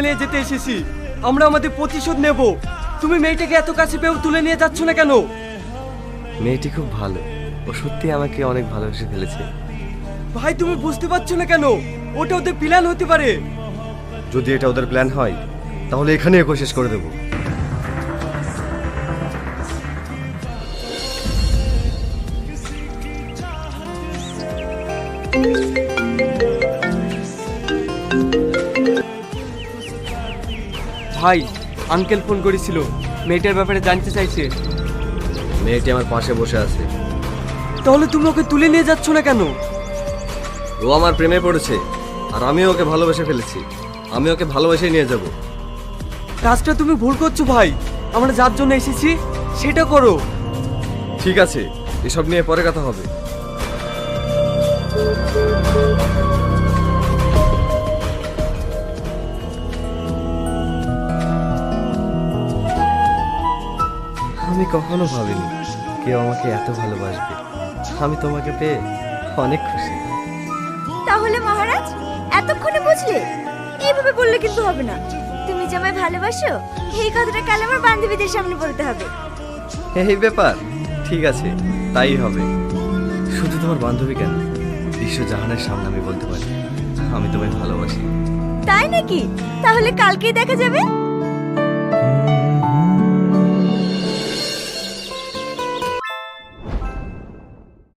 নিয়ে যেতে এসেছি। আমরা আমাদের প্রতিশোধ নেব। তুমি মেয়েটাকে এত কাছে পেয়েও তুলে নিয়ে যাচ্ছ না কেন? মেয়েটি খুব ভালো, ও সত্যি আমাকে অনেক ভালোবেসে ফেলেছে। ভাই তুমি বুঝতে পারছো না কেন? ওটা ওদের প্ল্যান হতে পারে। যদি এটা ওদের প্ল্যান হয় তাহলে এখানে একে শেষ করে দেবো। ভাই আঙ্কেল ফোন করেছিল, মেয়েটার ব্যাপারে জানতে চাইছে। মেয়েটি আমার পাশে বসে আছে। তাহলে তুমি ওকে তুলে নিয়ে যাচ্ছ না কেন? ও আমার প্রেমে পড়েছে আর আমিও ওকে ভালোবেসে ফেলেছি। আমি ওকে ভালোবেসে নিয়ে যাব। কাজটা তুমি ভুল করছো ভাই। আমরা যার জন্য এসেছি সেটা করো। ঠিক আছে, এসব নিয়ে পরে কথা হবে। আমি কখনো ভাবিনি কেউ আমাকে এত ভালোবাসবে। আমি তোমাকে পেয়ে অনেক খুশি। তাহলে মহারাজ এতক্ষণে বুঝলে? এইভাবে বললে কিন্তু হবে না। তুমি যে আমায় ভালোবাসো এই কথাটা কাল আমার বান্ধবীদের সামনে বলতে হবে। এই ব্যাপার, ঠিক আছে তাই হবে। শুধু তোমার বান্ধবী কেন, বিশ্বজাহানের সামনে আমি বলতে পারি আমি তোমায় ভালোবাসি। তাই নাকি? তাহলে কালকেই দেখা যাবে।